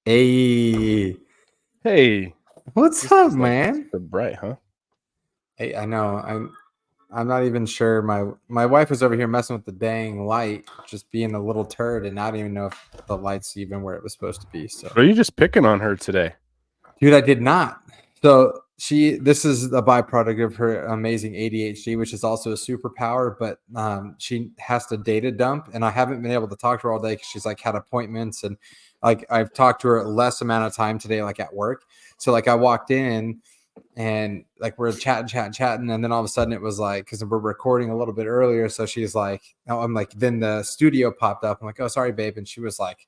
Hey, Hey, what's this up, is like man? super bright, huh? Hey, I know. I'm not even sure. My wife was over here messing with the dang light, just being a little turd, and I don't even know if the light's even where it was supposed to be. So, Are you just picking on her today? dude, I did not. So this is a byproduct of her amazing ADHD, which is also a superpower. But she has to data dump, and I haven't been able to talk to her all day because she's like had appointments, and like I've talked to her less amount of time today, like at work. So like I walked in and like we're chatting, and then all of a sudden it was like, because we're recording a little bit earlier, so she's like, oh, I'm like, then the studio popped up. I'm like, oh, sorry, babe, and she was like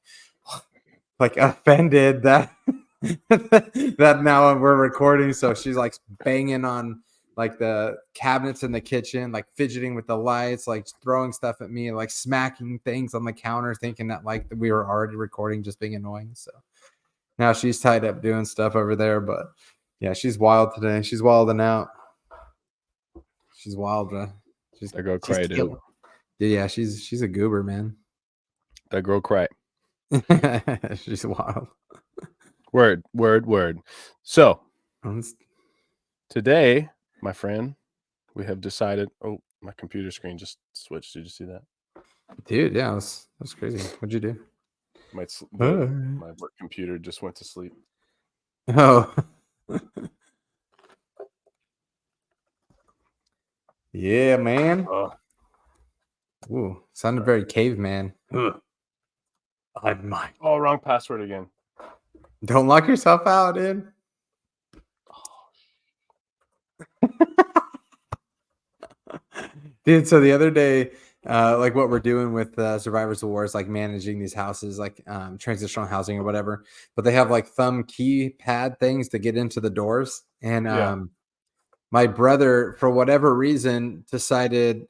offended that that now we're recording. So she's like banging on like the cabinets in the kitchen, like fidgeting with the lights, like throwing stuff at me, like smacking things on the counter, thinking that like we were already recording, just being annoying. So now she's tied up doing stuff over there, but yeah, she's wild today. She's wilding out. She's wild, bro. She's That girl she's cry, dude. killing. Yeah, she's a goober, man. That girl cry. She's wild. Word. So It's- today, my friend, we have decided. Oh, my computer screen just switched. Did you see that? Dude, yeah, that's crazy. What'd you do? My work computer just went to sleep. Oh. Yeah, man. Ooh, sounded very caveman. I'm mine. Oh, wrong password again. Don't lock yourself out, dude. Dude, so the other day, like what we're doing with Survivors of War is like managing these houses, like transitional housing or whatever. But they have like thumb keypad things to get into the doors. And Yeah. my brother, for whatever reason, decided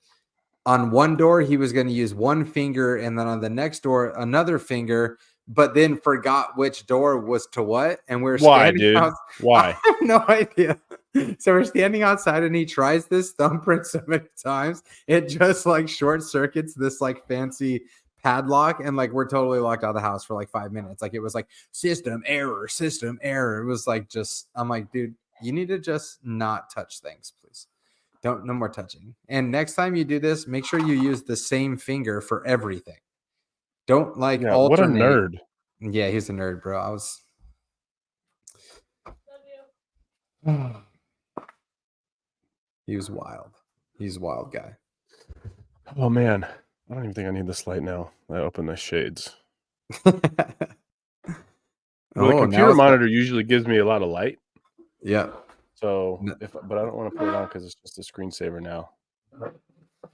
on one door he was going to use one finger, and then on the next door another finger, but then forgot which door was to what. And we're Why, standing dude? out. I Why? have no idea. So we're standing outside, and he tries this thumbprint so many times it just like short circuits this like fancy padlock, and like we're totally locked out of the house for like 5 minutes. Like it was like system error. It was like, just, I'm like, dude, you need to just not touch things, please. Don't, no more touching. And next time you do this, make sure you use the same finger for everything. Don't like Yeah. What a alternate. nerd. Yeah, he's a nerd, bro. I was. He was wild. He's a wild guy. Oh man, I don't even think I need this light now. I open the shades. Well, the computer monitor usually gives me a lot of light. Yeah. So but I don't want to put it on because it's just a screensaver now.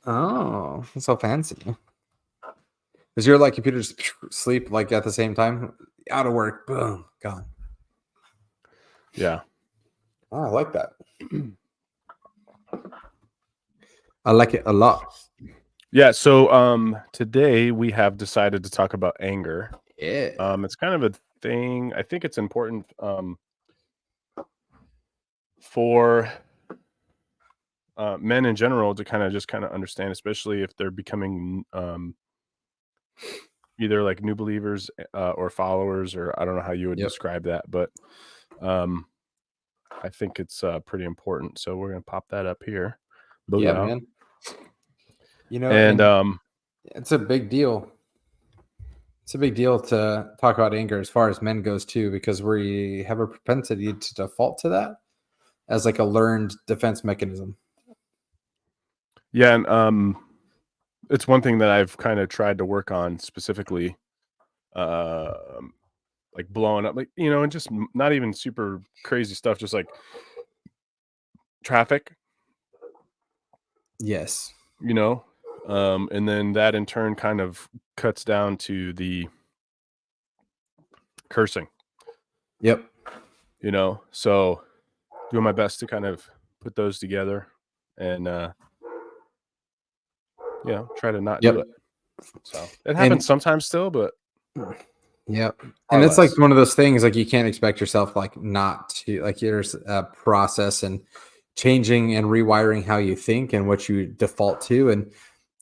Oh, that's so fancy. Does your like computer just sleep like at the same time? Out of work, boom, gone. Yeah. Oh, I like that. I like it a lot. Yeah. So today we have decided to talk about anger. Yeah. It's kind of a thing. I think it's important for men in general to kind of understand, especially if they're becoming either like new believers or followers, or I don't know how you would describe that, but I think it's pretty important. So we're gonna pop that up here. Booyah. Yeah, man. You know, and it's a big deal. It's a big deal to talk about anger as far as men goes too, because we have a propensity to default to that as like a learned defense mechanism. Yeah, and it's one thing that I've kind of tried to work on specifically, like blowing up, like, you know, and just not even super crazy stuff, just like traffic. Yes. You know, and then that in turn kind of cuts down to the cursing. Yep. You know, so doing my best to kind of put those together and you know, try to not do it. So it happens sometimes still, but yep. And it's like one of those things, like you can't expect yourself like not to, like there's a process and changing and rewiring how you think and what you default to. And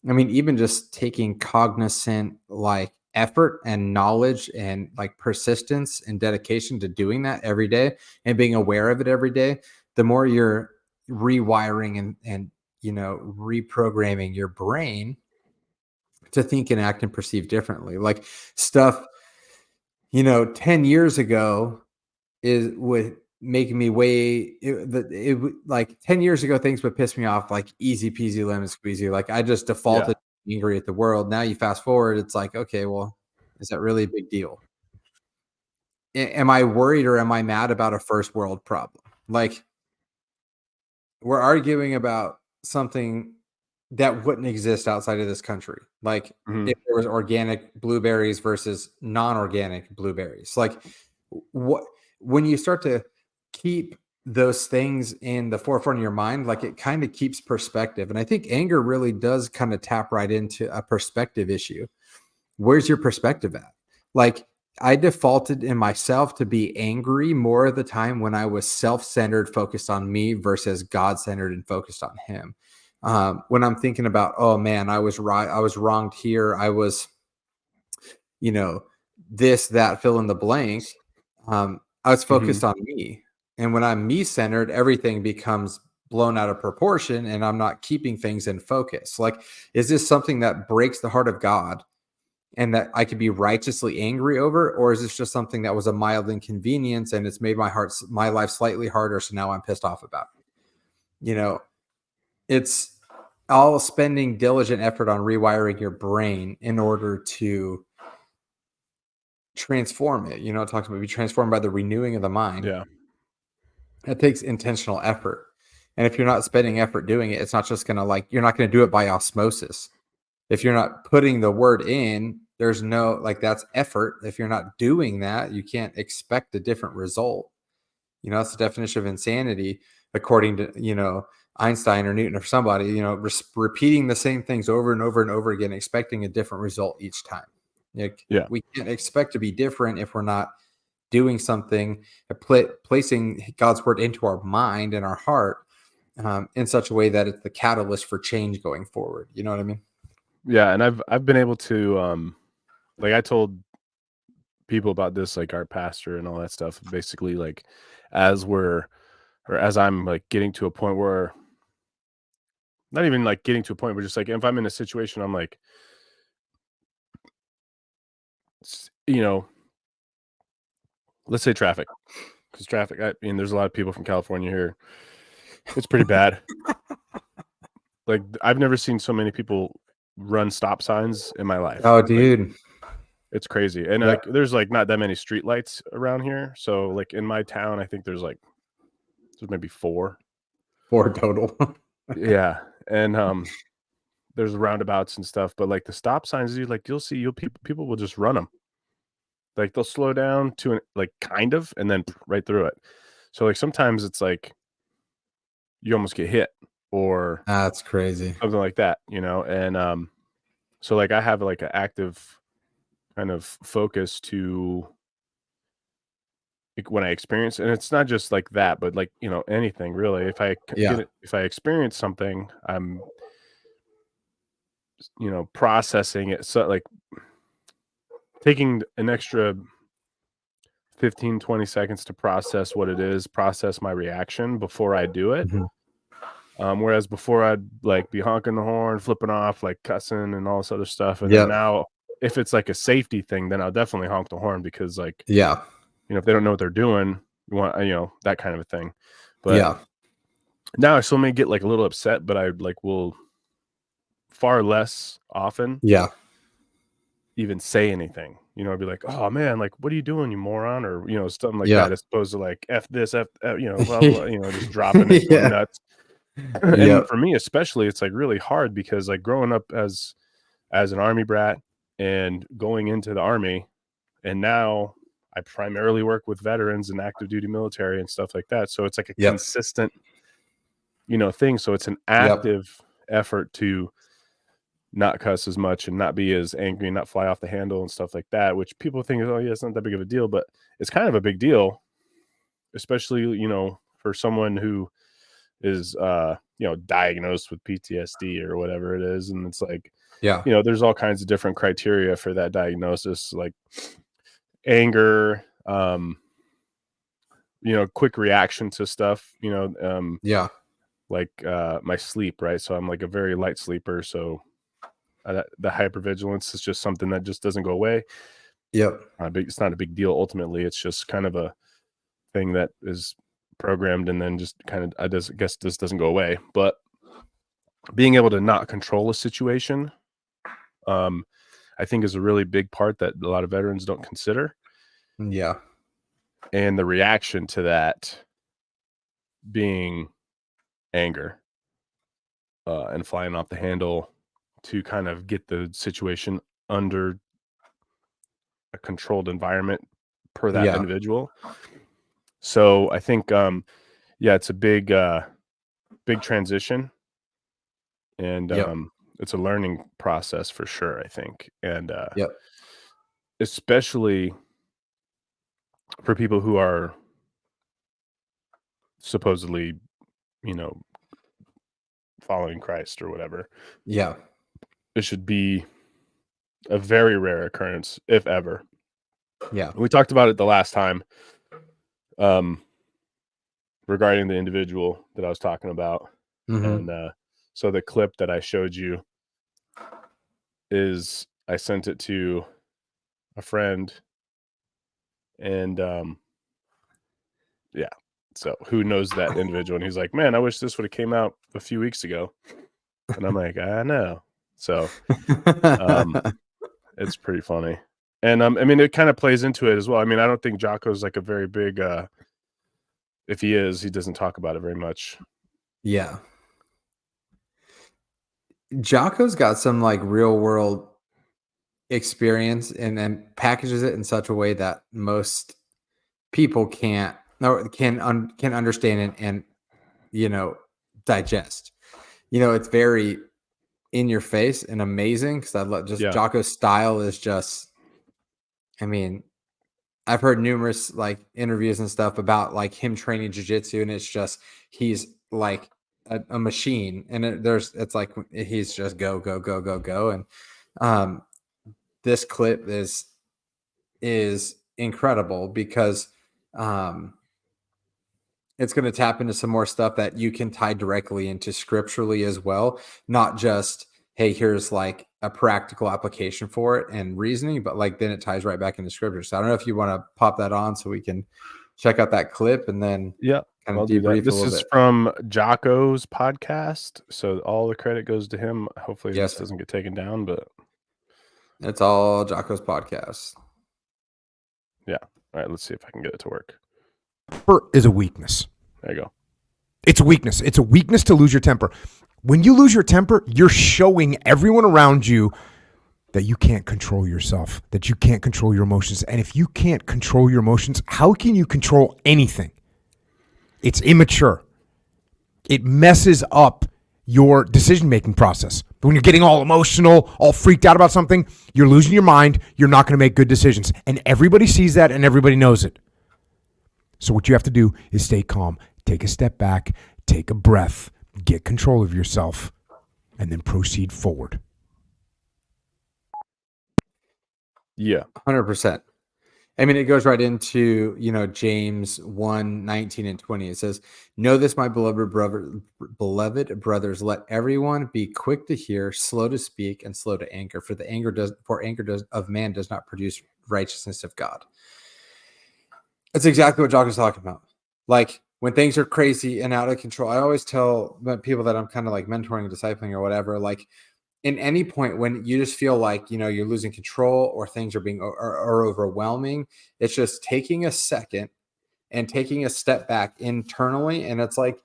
I mean, even just taking cognizant like effort and knowledge and like persistence and dedication to doing that every day and being aware of it every day, the more you're rewiring and reprogramming your brain to think and act and perceive differently. Like stuff, 10 years ago is would make me like 10 years ago, things would piss me off like easy peasy lemon squeezy. Like I just defaulted angry at the world. Now you fast forward, it's like, okay, well, is that really a big deal? Am I worried or am I mad about a first world problem? Like we're arguing about something that wouldn't exist outside of this country. Like if there was organic blueberries versus non-organic blueberries. Like what when you start to keep those things in the forefront of your mind, like it kind of keeps perspective. And I think anger really does kind of tap right into a perspective issue. Where's your perspective at? Like I defaulted in myself to be angry more of the time when I was self-centered, focused on me versus God-centered and focused on him. When I'm thinking about, oh man, I was right, I was wronged here, I was, this, that, fill in the blank. I was focused on me. And when I'm me-centered, everything becomes blown out of proportion and I'm not keeping things in focus. Like, is this something that breaks the heart of God and that I could be righteously angry over? Or is this just something that was a mild inconvenience and it's made my life slightly harder, so now I'm pissed off about it? It's all spending diligent effort on rewiring your brain in order to transform it. It talks about be transformed by the renewing of the mind. Yeah. It takes intentional effort. And if you're not spending effort doing it, it's not just going to you're not going to do it by osmosis. If you're not putting the word in, there's no, that's effort. If you're not doing that, you can't expect a different result. That's the definition of insanity, according to, Einstein or Newton or somebody, repeating the same things over and over and over again, expecting a different result each time. We can't expect to be different if we're not doing something, placing God's word into our mind and our heart in such a way that it's the catalyst for change going forward. You know what I mean? Yeah. And I've been able to, I told people about this, like our pastor and all that stuff, basically like as I'm like getting to a point where, not even like getting to a point, but just like if I'm in a situation, I'm like, let's say traffic, because traffic, there's a lot of people from California here. It's pretty bad. Like I've never seen so many people run stop signs in my life. Oh, dude. It's crazy. And like there's like not that many street lights around here. So like in my town, I think there's maybe 4 total. Yeah. And there's roundabouts and stuff, but like the stop signs, you'll see people will just run them. Like they'll slow down to kind of, and then right through it. So like sometimes it's like you almost get hit or that's crazy. something like that, and so like I have like an active kind of focus to like when I experience, and it's not just like that, but like anything really. If I experience something, I'm processing it, so like taking an extra 15-20 seconds to process what it is, process my reaction before I do it. Whereas before I'd like be honking the horn, flipping off, like cussing and all this other stuff. And then now if it's like a safety thing, then I'll definitely honk the horn because like, if they don't know what they're doing, you want, that kind of a thing. But now I still may get like a little upset, but I like will far less often even say anything. I'd be like, oh man, like what are you doing, you moron, or something like that, as opposed to like F this, F blah, blah, just dropping it, going nuts. And for me especially, it's like really hard because like growing up as an Army brat and going into the Army, and now I primarily work with veterans and active duty military and stuff like that. So it's like a consistent, thing. So it's an active effort to not cuss as much and not be as angry and not fly off the handle and stuff like that, which people think, oh yeah, it's not that big of a deal, but it's kind of a big deal, especially, for someone who is, diagnosed with PTSD or whatever it is. And it's like, Yeah. there's all kinds of different criteria for that diagnosis, like anger, quick reaction to stuff, Yeah. like my sleep, right? So I'm like a very light sleeper. So the hypervigilance is just something that just doesn't go away. Yep. It's not a big deal. Ultimately, it's just kind of a thing that is programmed and then just kind of, I guess this doesn't go away. But being able to not control a situation, I think is a really big part that a lot of veterans don't consider. Yeah. And the reaction to that being anger and flying off the handle to kind of get the situation under a controlled environment per that individual. So I think, it's a big transition, and it's a learning process for sure, I think. And especially for people who are supposedly, following Christ or whatever. Yeah. It should be a very rare occurrence, if ever. Yeah. We talked about it the last time, regarding the individual that I was talking about. Mm-hmm. And so the clip that I showed you is, I sent it to a friend, and so who knows that individual, and he's like, man, I wish this would have came out a few weeks ago. And I'm like, I know. So it's pretty funny. And I mean, it kind of plays into it as well. I mean, I don't think Jocko's like a very big if he is, he doesn't talk about it very much. Yeah. Jocko's got some like real world experience and then packages it in such a way that most people can't or can understand and digest. It's very in your face and amazing because I love just Jocko's style is just, I mean, I've heard numerous like interviews and stuff about like him training jujitsu, and it's just he's like a machine, and it's like he's just go go go go go, and this clip is incredible because it's going to tap into some more stuff that you can tie directly into scripturally as well, not just hey, here's like a practical application for it and reasoning, but like then it ties right back into scripture. So I don't know if you want to pop that on so we can check out that clip and then kind of debrief This is from Jocko's podcast, so all the credit goes to him. Hopefully this doesn't get taken down, but it's all Jocko's podcast. Yeah. All right, let's see if I can get it to work. Temper is a weakness. There you go. It's a weakness. It's a weakness to lose your temper. When you lose your temper, you're showing everyone around you that you can't control yourself, that you can't control your emotions. And if you can't control your emotions, how can you control anything? It's immature. It messes up your decision-making process. When you're getting all emotional, all freaked out about something, you're losing your mind. You're not going to make good decisions. And everybody sees that and everybody knows it. So what you have to do is stay calm, take a step back, take a breath, get control of yourself, and then proceed forward. Yeah. 100%. I mean, it goes right into, James 1:19 and 20. It says, know this, my beloved brothers, let everyone be quick to hear, slow to speak, and slow to anger. For anger of man does not produce righteousness of God. That's exactly what Jocko's talking about. Like when things are crazy and out of control, I always tell people that I'm kind of like mentoring, discipling or whatever, like in any point when you just feel like, you're losing control or things are overwhelming, it's just taking a second and taking a step back internally. And it's like,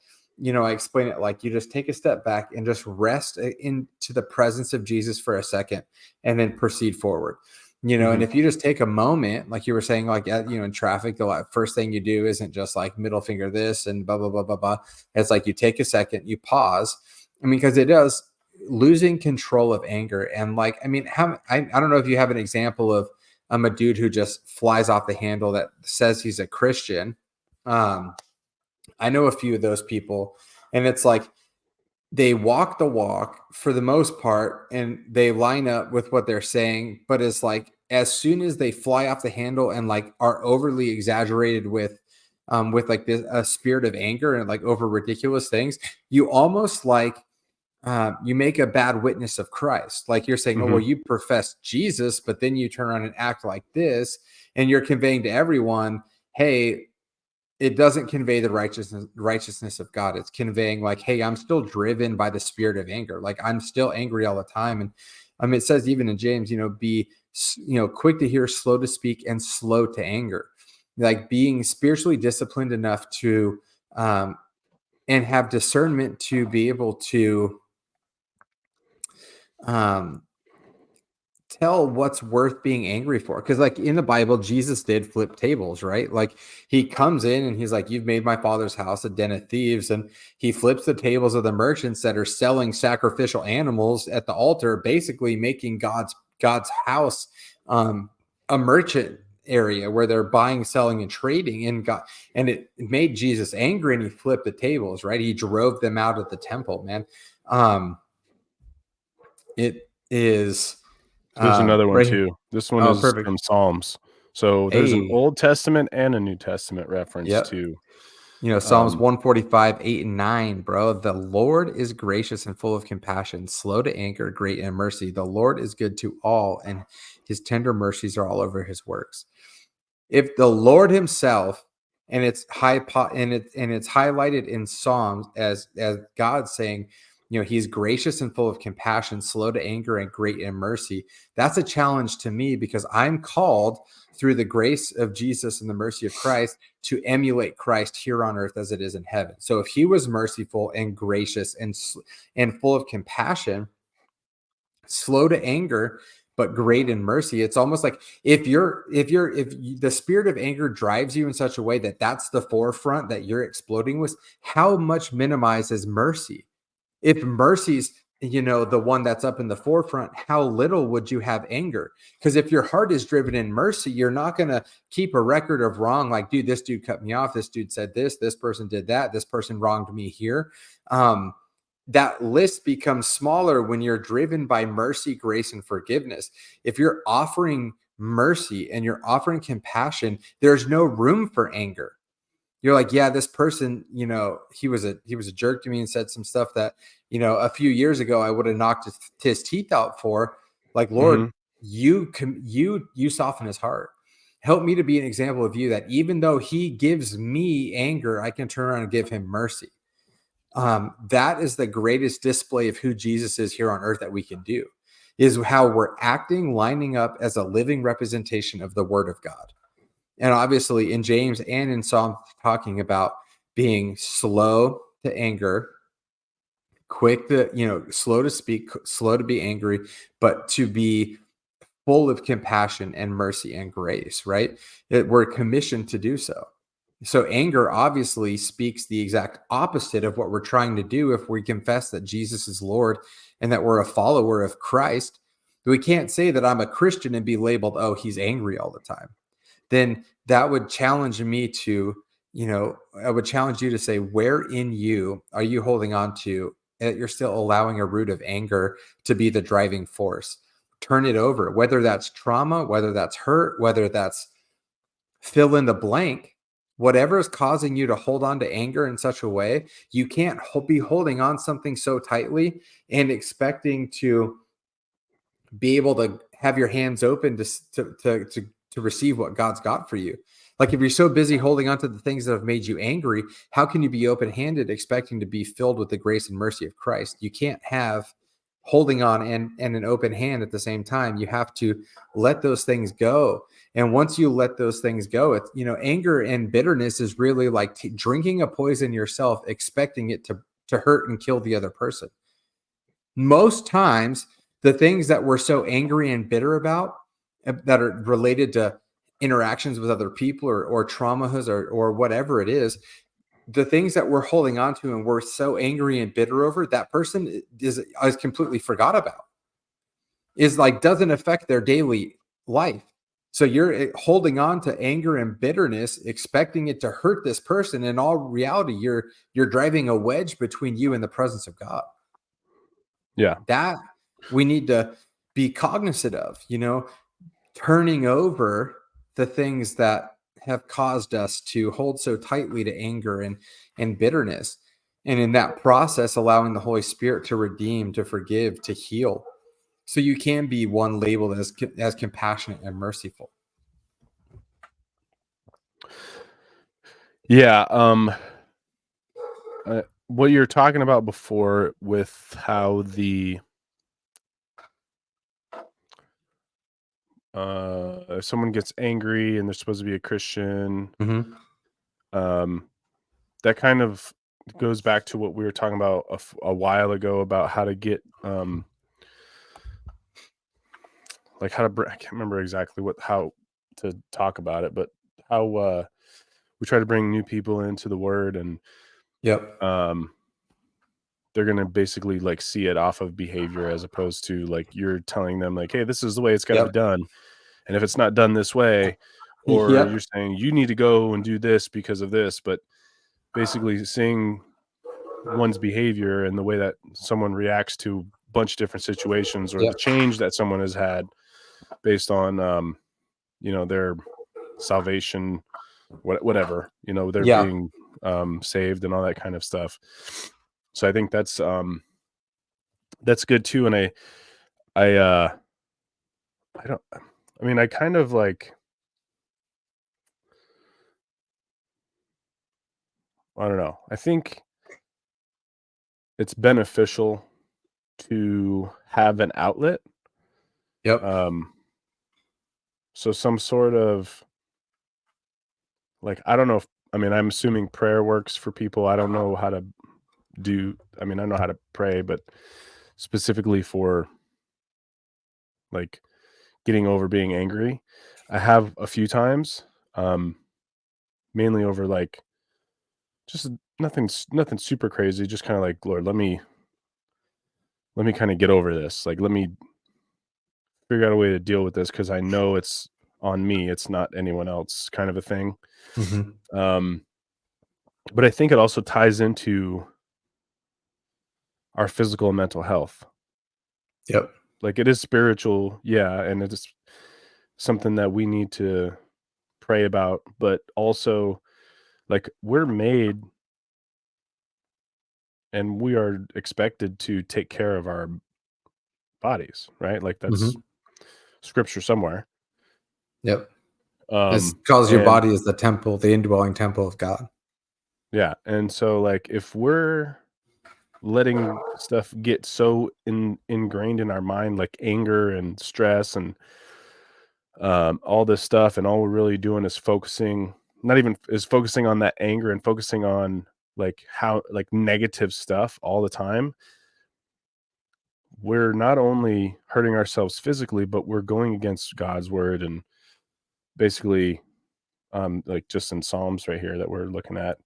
I explain it like you just take a step back and just rest into the presence of Jesus for a second and then proceed forward. And if you just take a moment, like you were saying, like, in traffic, the first thing you do isn't just like middle finger this and blah, blah, blah, blah, blah. It's like you take a second, you pause. I mean, because it does losing control of anger. And like, I mean, I don't know if you have an example of a dude who just flies off the handle that says he's a Christian. I know a few of those people, and it's like, they walk the walk for the most part, and they line up with what they're saying, but it's like as soon as they fly off the handle and like are overly exaggerated with like this a spirit of anger and like over ridiculous things, you almost like you make a bad witness of Christ. Like you're saying, oh, well, you profess Jesus, but then you turn around and act like this, and you're conveying to everyone, hey, it doesn't convey the righteousness of God. It's conveying like, hey, I'm still driven by the spirit of anger. Like I'm still angry all the time. And it says even in James, be, quick to hear, slow to speak, and slow to anger. Like being spiritually disciplined enough to, and have discernment to be able to, tell what's worth being angry for. Because like in the Bible, Jesus did flip tables, right? Like he comes in and he's like, you've made my father's house a den of thieves. And he flips the tables of the merchants that are selling sacrificial animals at the altar, basically making God's house a merchant area where they're buying, selling, and trading in God. And it made Jesus angry, and he flipped the tables, right? He drove them out of the temple, man. It is There's another one right. too. This one is Perfect. from Psalms. So there's an Old Testament and a New Testament reference too. Psalms 145, 8 and 9, bro. The Lord is gracious and full of compassion, slow to anger, great in mercy. The Lord is good to all, and his tender mercies are all over his works. If the Lord himself, and it's it's highlighted in Psalms as God saying, he's gracious and full of compassion, slow to anger, and great in mercy. That's a challenge to me, because I'm called through the grace of Jesus and the mercy of Christ to emulate Christ here on earth as it is in heaven. So if he was merciful and gracious and full of compassion, slow to anger, but great in mercy, it's almost like if the spirit of anger drives you in such a way that that's the forefront that you're exploding with, how much minimizes mercy? If mercy's, the one that's up in the forefront, how little would you have anger? Because if your heart is driven in mercy, you're not going to keep a record of wrong. Like, dude, this dude cut me off. This dude said this person did that. This person wronged me here. That list becomes smaller when you're driven by mercy, grace, and forgiveness. If you're offering mercy and you're offering compassion, there's no room for anger. You're like, yeah, this person, he was a jerk to me and said some stuff that, a few years ago I would have knocked his teeth out for. Like, Lord, you soften his heart. Help me to be an example of you, that even though he gives me anger, I can turn around and give him mercy. That is the greatest display of who Jesus is here on earth that we can do, is how we're acting, lining up as a living representation of the word of God. And obviously in James and in Psalm, talking about being slow to anger, quick to, slow to speak, slow to be angry, but to be full of compassion and mercy and grace, right? We're commissioned to do so. So anger obviously speaks the exact opposite of what we're trying to do if we confess that Jesus is Lord and that we're a follower of Christ. We can't say that I'm a Christian and be labeled, oh, he's angry all the time. Then that would challenge me to, I would challenge you to say, where in you are you holding on to that you're still allowing a root of anger to be the driving force? Turn it over, whether that's trauma, whether that's hurt, whether that's fill in the blank, whatever is causing you to hold on to anger in such a way. You can't be holding on something so tightly and expecting to be able to have your hands open to receive what God's got for you. Like, if you're so busy holding on to the things that have made you angry, how can you be open-handed expecting to be filled with the grace and mercy of Christ? You can't have holding on and an open hand at the same time. You have to let those things go. And once you let those things go, it's, anger and bitterness is really like drinking a poison yourself, expecting it to hurt and kill the other person. Most times, the things that we're so angry and bitter about that are related to interactions with other people or traumas or whatever it is, the things that we're holding on to and we're so angry and bitter over, that person is completely forgot about, is like, doesn't affect their daily life. So you're holding on to anger and bitterness, expecting it to hurt this person. In all reality, you're driving a wedge between you and the presence of God. Yeah. That we need to be cognizant of, turning over the things that have caused us to hold so tightly to anger and bitterness. And in that process, allowing the Holy Spirit to redeem, to forgive, to heal. So you can be one labeled as compassionate and merciful. Yeah. What you're talking about before with how if someone gets angry and they're supposed to be a Christian, that kind of goes back to what we were talking about a while ago about how to get like how to I can't remember exactly how to talk about it, but how we try to bring new people into the word, and they're going to basically like see it off of behavior, as opposed to like you're telling them like, hey, this is the way it's got to be done, and if it's not done this way, or you're saying you need to go and do this because of this, but basically seeing one's behavior and the way that someone reacts to a bunch of different situations, or the change that someone has had based on their salvation, whatever, they're being saved and all that kind of stuff. So I think that's good too. And I kind of like, I don't know. I think it's beneficial to have an outlet. So some sort of like, I don't know I'm assuming prayer works for people. I don't know how to I know how to pray, but specifically for like getting over being angry, I have a few times, mainly over like just nothing super crazy, just kind of like, Lord, let me kind of get over this. Like, let me figure out a way to deal with this, because I know it's on me, it's not anyone else, kind of a thing. But I think it also ties into our physical and mental health. Like, it is spiritual, and it is something that we need to pray about, but also like we're made and we are expected to take care of our bodies, right? Like that's scripture somewhere. It's because your body is the temple, the indwelling temple of God. Yeah. And so like if we're letting stuff get so ingrained in our mind, like anger and stress and all this stuff, and all we're really doing is focusing on that anger and focusing on like how like negative stuff all the time, we're not only hurting ourselves physically, but we're going against God's word. And basically like just in Psalms right here that we're looking at,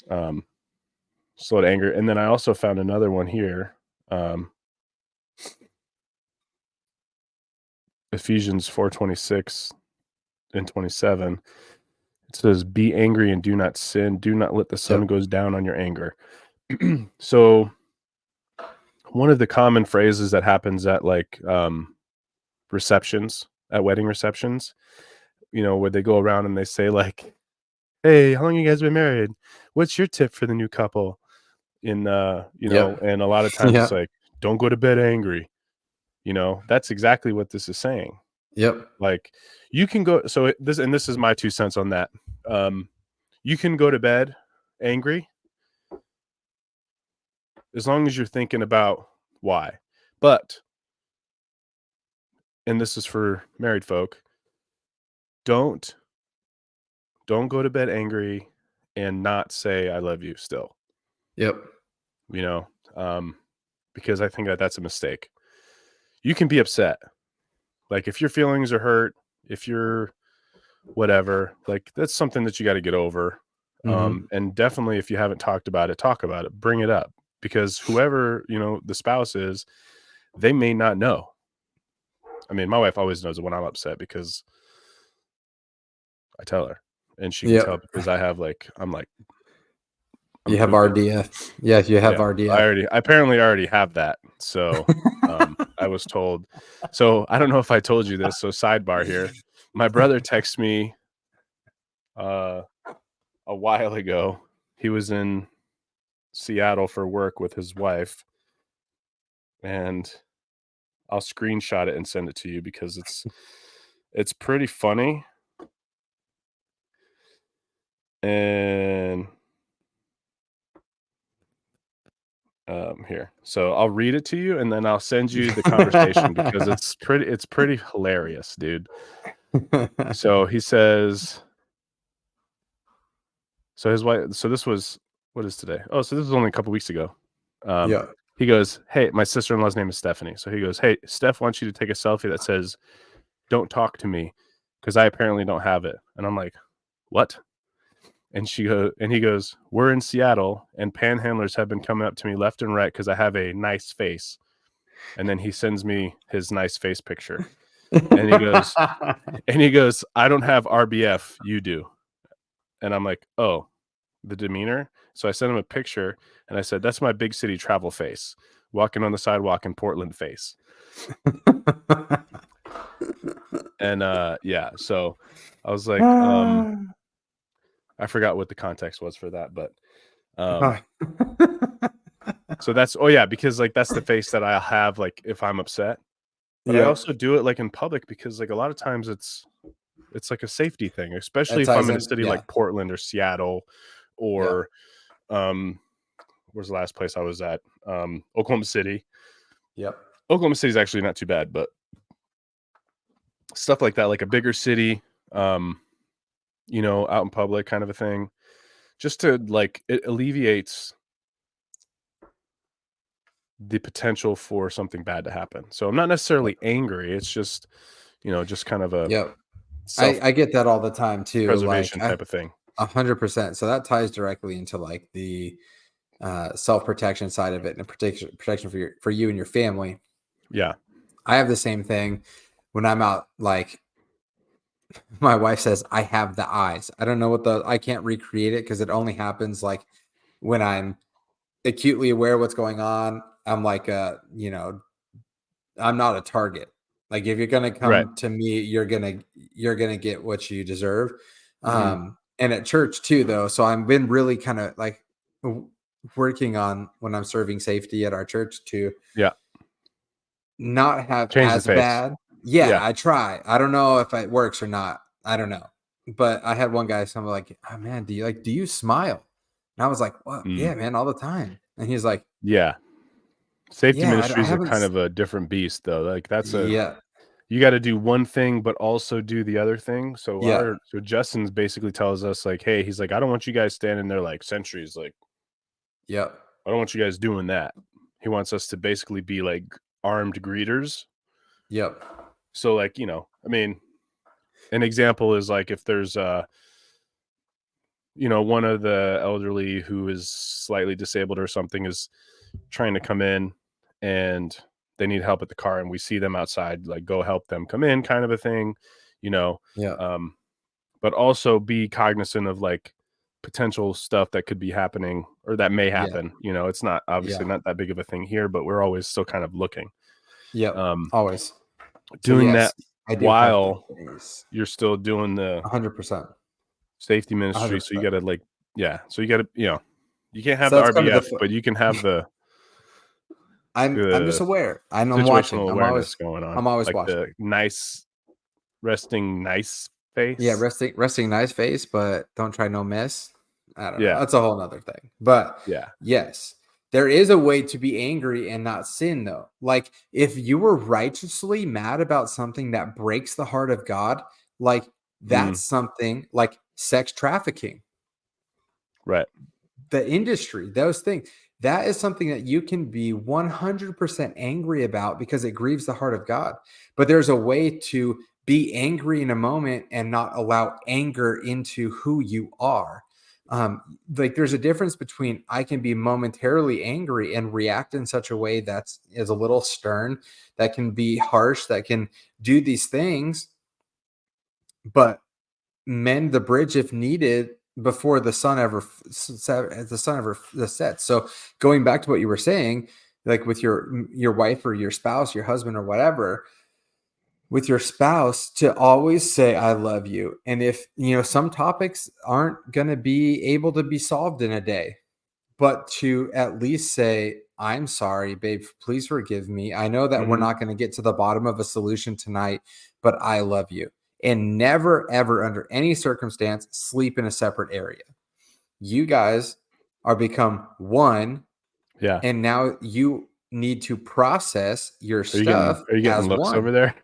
slow to anger. And then I also found another one here, Ephesians 4:26 and 27. It says, be angry and do not sin. Do not let the sun goes down on your anger. So one of the common phrases that happens at like receptions, at wedding receptions, where they go around and they say like, hey, how long you guys been married? What's your tip for the new couple? And a lot of times it's like, don't go to bed angry. That's exactly what this is saying. Like you can go, so this is my 2 cents on that. You can go to bed angry as long as you're thinking about why. But, and this is for married folk, don't go to bed angry and not say I love you still. Because I think that's a mistake. You can be upset. Like if your feelings are hurt, if you're whatever, like that's something that you got to get over. And definitely if you haven't talked about it, talk about it, bring it up, because whoever, the spouse is, they may not know. I mean, my wife always knows when I'm upset because I tell her, and she can tell because I'm like You have RDF. Yes, you have RDF. I apparently already have that. So I was told. So I don't know if I told you this. So sidebar here. My brother texted me a while ago. He was in Seattle for work with his wife. And I'll screenshot it and send it to you because it's pretty funny. And here, so I'll read it to you and then I'll send you the conversation because it's pretty hilarious, dude. So he says, so his wife, so this was, what is today? Oh, so this was only a couple weeks ago. Yeah. He goes, hey, my sister-in-law's name is Stephanie. So he goes, hey, Steph wants you to take a selfie that says, don't talk to me, because I apparently don't have it. And I'm like, what? And he goes, we're in Seattle and panhandlers have been coming up to me left and right because I have a nice face. And then he sends me his nice face picture. And he goes, I don't have RBF, you do. And I'm like, oh, the demeanor. So I sent him a picture and I said, that's my big city travel face, walking on the sidewalk in Portland face. And yeah, so I was like, I forgot what the context was for that, but so that's, oh yeah, because like that's the face that I have like if I'm upset. But I also do it like in public because like a lot of times it's like a safety thing, especially if I'm in a city like Portland or Seattle or where's the last place I was at? Oklahoma City. Yep. Oklahoma City is actually not too bad, but stuff like that, like a bigger city, you know, out in public kind of a thing, just to like, it alleviates the potential for something bad to happen. So I'm not necessarily angry. It's just, you know, just kind of a I get that all the time too. Preservation like, type of thing. 100%. So that ties directly into like the self-protection side of it and protection for you and your family. Yeah. I have the same thing when I'm out. Like my wife says, I have the eyes. I don't know I can't recreate it because it only happens like when I'm acutely aware of what's going on. I'm like, you know, I'm not a target. Like if you're gonna come to me, you're gonna get what you deserve. And at church too, though. So I've been really kind of like working on when I'm serving safety at our church to not have change as bad. Yeah, I try. I don't know if it works or not. I don't know. But I had one guy, so I'm like, oh man, do you smile? And I was like, well, yeah, man, all the time. And he's like, yeah. Safety ministries are kind of a different beast though. Like that's you got to do one thing, but also do the other thing. So so Justin's basically tells us like, hey, he's like, I don't want you guys standing there like sentries. Like, I don't want you guys doing that. He wants us to basically be like armed greeters. So like, you know, I mean, an example is like if there's you know, one of the elderly who is slightly disabled or something is trying to come in and they need help at the car and we see them outside, like go help them come in kind of a thing, you know. But also be cognizant of like potential stuff that could be happening or that may happen. You know, it's not obviously not that big of a thing here, but we're always still kind of looking. Always doing that while you're still doing the 100% safety ministry. 100%. So you got to like, so you got to, you know, you can't have the RBF, but you can have the. I'm just aware. I'm watching. Awareness going on. I'm always like watching. The nice, resting nice face. Yeah, resting nice face, but don't try no miss. I don't know. That's a whole nother thing. But yes, there is a way to be angry and not sin, though. Like if you were righteously mad about something that breaks the heart of God, like that's something like sex trafficking. Right. The industry, those things. That is something that you can be 100% angry about because it grieves the heart of God. But there's a way to be angry in a moment and not allow anger into who you are. Like there's a difference between I can be momentarily angry and react in such a way that is a little stern, that can be harsh, that can do these things, but mend the bridge if needed before the sun ever sets. So going back to what you were saying, like with your wife or your spouse, your husband or whatever, with your spouse, to always say I love you. And if some topics aren't going to be able to be solved in a day, but to at least say, I'm sorry, babe, please forgive me. I know that we're not going to get to the bottom of a solution tonight, but I love you. And never, ever, under any circumstance, sleep in a separate area. You guys are become one. Yeah. And now you need to process your Are stuff you getting as looks one. over there?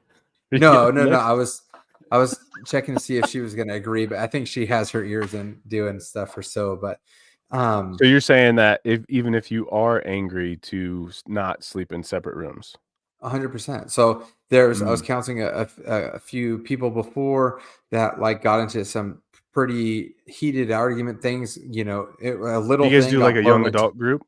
No. I was checking to see if she was going to agree, but I think she has her ears in doing stuff for so. But so you're saying that even if you are angry, to not sleep in separate rooms? 100%. So I was counseling a few people before that like got into some pretty heated argument things. A little. You guys thing do got like a blown young into- adult group?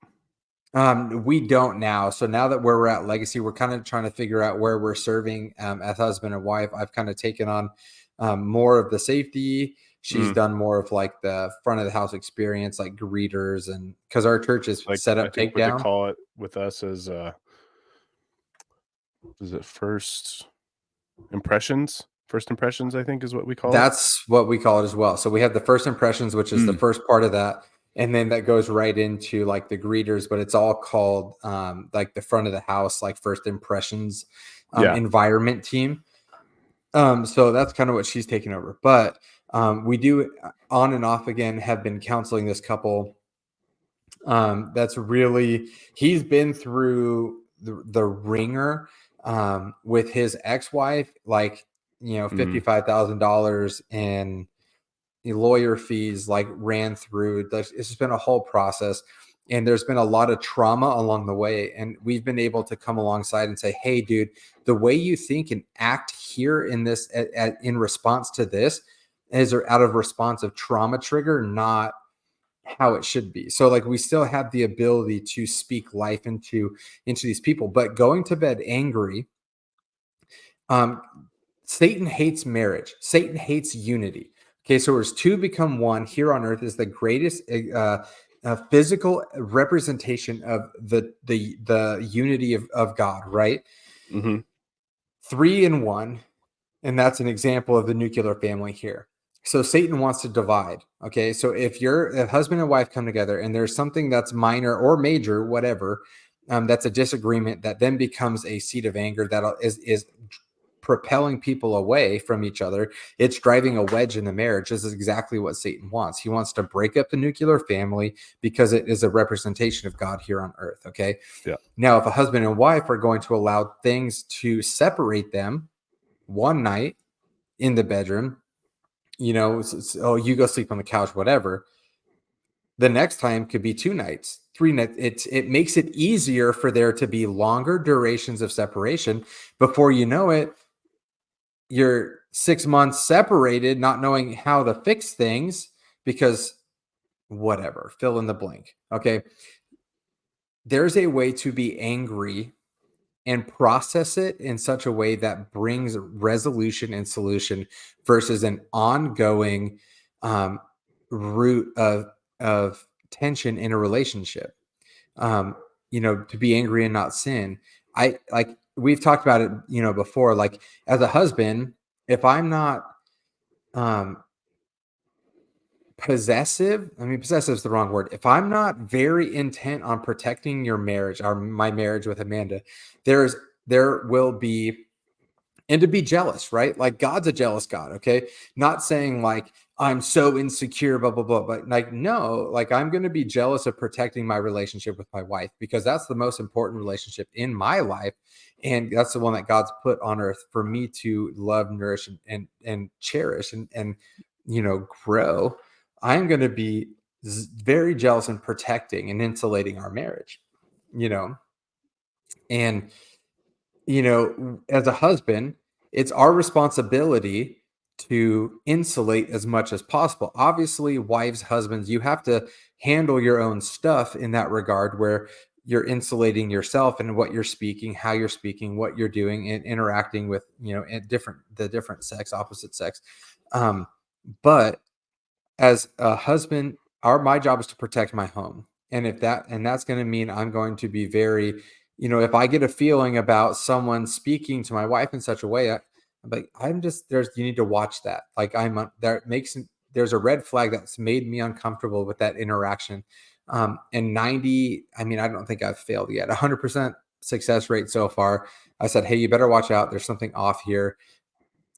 We don't now. So now that we're at Legacy, we're kind of trying to figure out where we're serving as husband and wife. I've kind of taken on more of the safety. She's done more of like the front of the house experience, like greeters, and because our church is Like, set I up think what they takedown. call it with us is it first impressions? First impressions, I think, is what we call it. That's what we call it as well. So we have the first impressions, which is the first part of that. And then that goes right into like the greeters, but it's all called like the front of the house, like first impressions environment team. So that's kind of what she's taking over. But we do on and off again have been counseling this couple. He's been through the ringer with his ex-wife, like $55,000 in lawyer fees, like ran through. It's just been a whole process, and there's been a lot of trauma along the way. And we've been able to come alongside and say, hey, dude, the way you think and act here in this in response to this is out of response of trauma trigger, not how it should be. So like we still have the ability to speak life into these people, but going to bed angry, Satan hates marriage. Satan hates unity. Okay, so there's two become one here on earth is the greatest physical representation of the unity of God, right? 3 in 1, and that's an example of the nuclear family here. So Satan wants to divide. Okay, so if a husband and wife come together and there's something that's minor or major, whatever, that's a disagreement that then becomes a seed of anger that is propelling people away from each other. It's driving a wedge in the marriage. This is exactly what Satan wants. He wants to break up the nuclear family because it is a representation of God here on earth. Okay. Yeah. Now, if a husband and wife are going to allow things to separate them one night in the bedroom, you go sleep on the couch, whatever. The next time could be 2 nights, 3 nights. It makes it easier for there to be longer durations of separation. Before you know it, you're 6 months separated, not knowing how to fix things because whatever, fill in the blank. Okay. There's a way to be angry and process it in such a way that brings resolution and solution versus an ongoing root of tension in a relationship. To be angry and not sin. We've talked about it, before, like as a husband, if I'm not possessive is the wrong word. If I'm not very intent on protecting your marriage or my marriage with Amanda, there will be, and to be jealous, right? Like God's a jealous God. Okay. Not saying like, I'm so insecure, blah, blah, blah. But like, no, like I'm going to be jealous of protecting my relationship with my wife because that's the most important relationship in my life. And that's the one that God's put on earth for me to love, nourish, and cherish and grow. I'm going to be very jealous and protecting and insulating our marriage, and, as a husband, it's our responsibility to insulate as much as possible. Obviously, wives, husbands, you have to handle your own stuff in that regard where you're insulating yourself and what you're speaking, how you're speaking, what you're doing, and interacting with, the different sex, opposite sex. But as a husband, my job is to protect my home. And that's going to mean I'm going to be very, if I get a feeling about someone speaking to my wife in such a way, I'm like, you need to watch that. Like there's a red flag that's made me uncomfortable with that interaction. And I don't think I've failed yet. 100% success rate so far. I said, hey, you better watch out. There's something off here.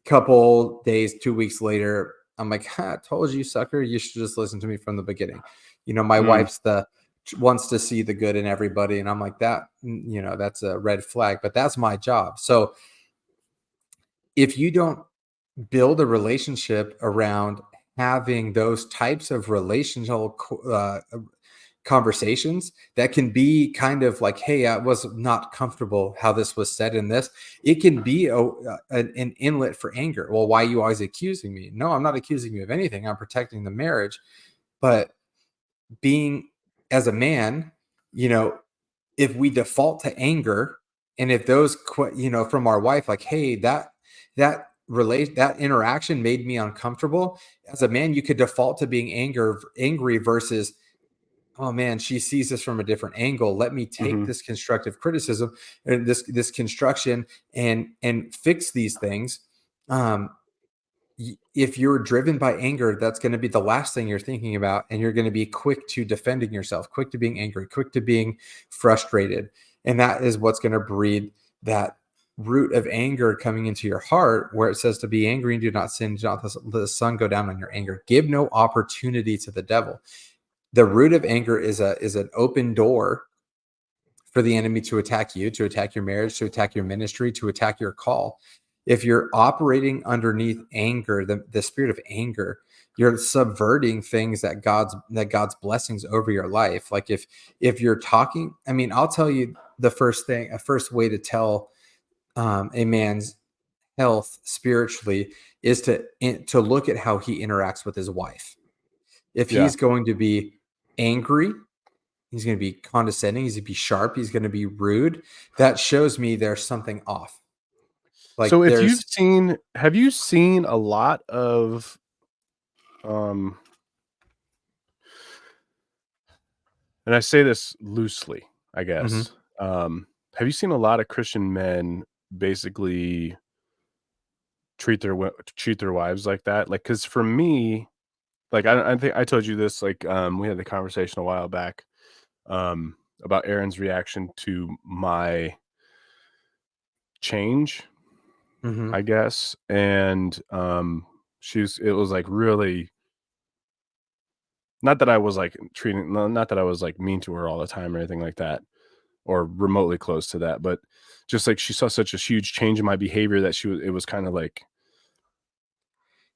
Couple days, 2 weeks later, I'm like, I told you, sucker. You should just listen to me from the beginning. My wife's wants to see the good in everybody. And I'm like, that's a red flag, but that's my job. So if you don't build a relationship around having those types of relational conversations that can be kind of like, hey, I was not comfortable how this was said in this. It can be an inlet for anger. Well, why are you always accusing me? No, I'm not accusing you of anything. I'm protecting the marriage. But being as a man, if we default to anger, and if those, from our wife, like, hey, that interaction made me uncomfortable. As a man, you could default to being angry versus, oh man, she sees this from a different angle. Let me take this constructive criticism and this construction and fix these things. If you're driven by anger, that's going to be the last thing you're thinking about. And you're going to be quick to defending yourself, quick to being angry, quick to being frustrated. And that is what's going to breed that root of anger coming into your heart, where it says to be angry and do not sin, do not let the sun go down on your anger. Give no opportunity to the devil. The root of anger is an open door for the enemy to attack you, to attack your marriage, to attack your ministry, to attack your call. If you're operating underneath anger, the spirit of anger, you're subverting things that God's blessings over your life. Like if you're talking, I'll tell you a first way to tell a man's health spiritually is to look at how he interacts with his wife. If he's going to be angry, he's going to be condescending, he's going to be sharp, he's going to be rude, that shows me there's something off. Like, so if have you seen a lot of and I say this loosely, I guess, have you seen a lot of Christian men basically treat their wives like that? Like, because for me, like, I think I told you this, like, we had the conversation a while back about Erin's reaction to my change, I guess. And it was like really, not that I was like not that I was like mean to her all the time or anything like that, or remotely close to that, but just like she saw such a huge change in my behavior that it was kind of like,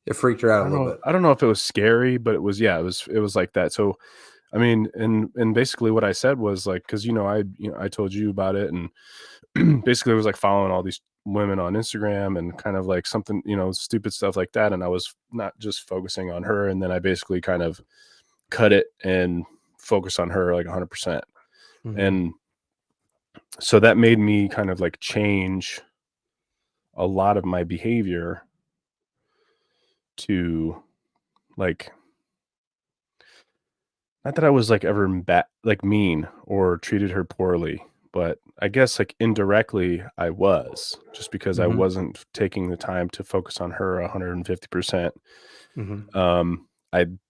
it freaked her out a little bit. I don't know if it was scary, but it was like that. So, and basically what I said was like, cause I told you about it, and basically it was like following all these women on Instagram and kind of like something, stupid stuff like that. And I was not just focusing on her. And then I basically kind of cut it and focus on her like 100%. And so that made me kind of like change a lot of my behavior to like, not that I was like ever like mean or treated her poorly, but I guess like indirectly I was, just because I wasn't taking the time to focus on her 150%.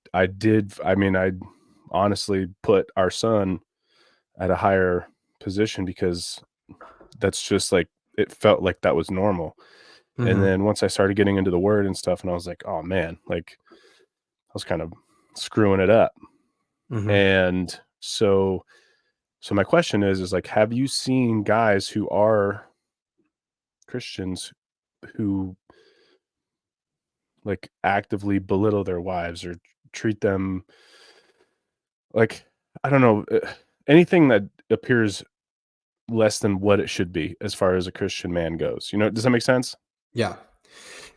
I honestly put our son at a higher position because that's just like, it felt like that was normal. And then once I started getting into the word and stuff, and I was like, oh man, like I was kind of screwing it up. And so my question is like, have you seen guys who are Christians who like actively belittle their wives or treat them like, I don't know, anything that appears less than what it should be as far as a Christian man goes? Does that make sense? Yeah.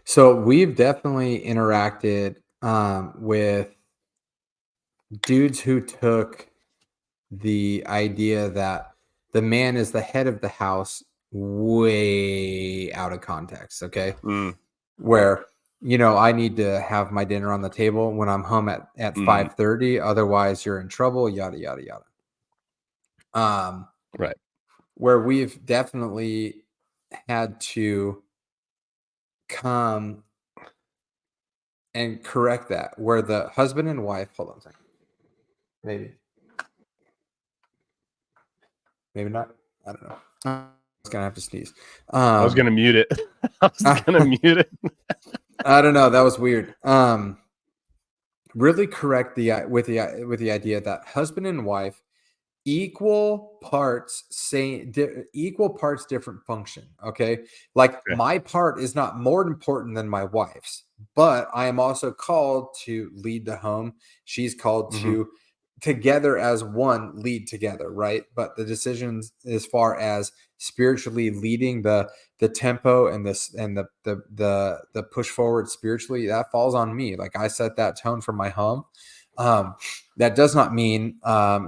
So we've definitely interacted with dudes who took the idea that the man is the head of the house way out of context. Okay. Where I need to have my dinner on the table when I'm home at 5:30. Otherwise, you're in trouble. Yada yada yada. Right. Where we've definitely had to come and correct that, where the husband and wife, hold on a second, maybe not, I don't know. I was gonna have to sneeze. I was gonna mute it. I was gonna mute it. I don't know, that was weird. Really correct with the idea that husband and wife equal parts different function. Okay, like my part is not more important than my wife's, but I am also called to lead the home. She's called to together as one lead together, right? But the decisions as far as spiritually leading the tempo and the push forward spiritually, that falls on me. Like I set that tone for my home. That does not mean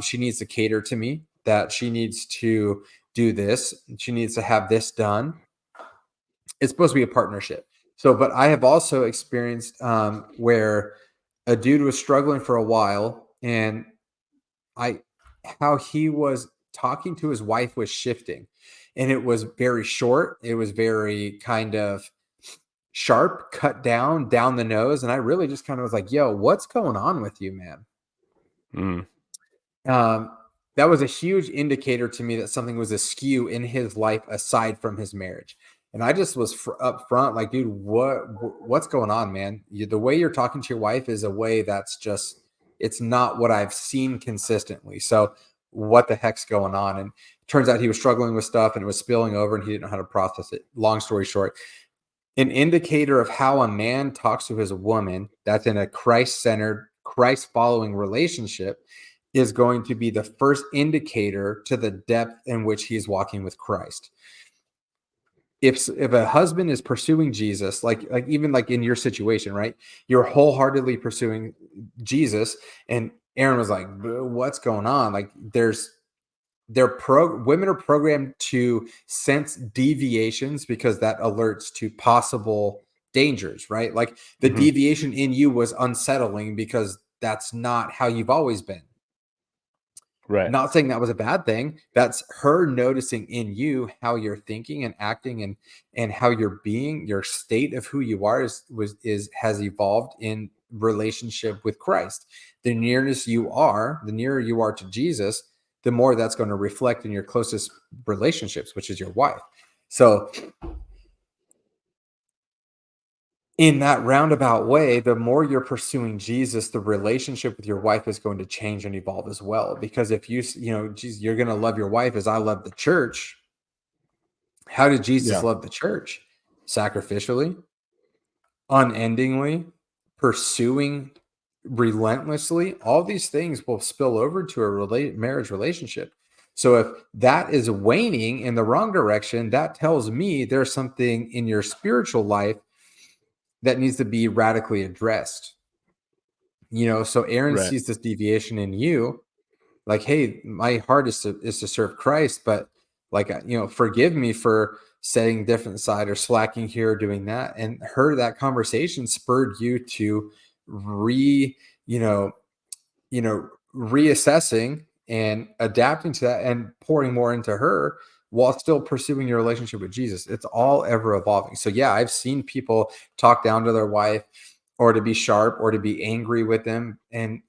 she needs to cater to me, that she needs to do this, she needs to have this done. It's supposed to be a partnership. So, but I have also experienced where a dude was struggling for a while, and how he was talking to his wife was shifting, and it was very short. It was very kind of sharp, cut down the nose. And I really just kind of was like, yo, what's going on with you, man? That was a huge indicator to me that something was askew in his life aside from his marriage. And I just was up front like, dude, what's going on, man? The way you're talking to your wife is a way that's just, it's not what I've seen consistently. So what the heck's going on? And it turns out he was struggling with stuff and it was spilling over and he didn't know how to process it. Long story short, an indicator of how a man talks to his woman that's in a Christ-centered, Christ-following relationship is going to be the first indicator to the depth in which he is walking with Christ. If a husband is pursuing Jesus, like even like in your situation, right? You're wholeheartedly pursuing Jesus, and Aaron was like, "What's going on?" Like women are programmed to sense deviations because that alerts to possible dangers, right? Like the deviation in you was unsettling because that's not how you've always been. Right. Not saying that was a bad thing. That's her noticing in you how you're thinking and acting and how you're being, your state of who you are has evolved in relationship with Christ. The nearer you are to Jesus, the more that's going to reflect in your closest relationships, which is your wife. So in that roundabout way, the more you're pursuing Jesus, the relationship with your wife is going to change and evolve as well. Because if you're going to love your wife as I love the church. How did Jesus love the church? Sacrificially, unendingly, pursuing relentlessly. All these things will spill over to a marriage relationship. So if that is waning in the wrong direction, that tells me there's something in your spiritual life that needs to be radically addressed. So Aaron sees this deviation in you, like, hey, my heart is to serve Christ, but like, forgive me for setting different side or slacking here or doing that. And that conversation spurred you to reassessing and adapting to that and pouring more into her while still pursuing your relationship with Jesus. It's all ever evolving. So yeah, I've seen people talk down to their wife or to be sharp or to be angry with them. And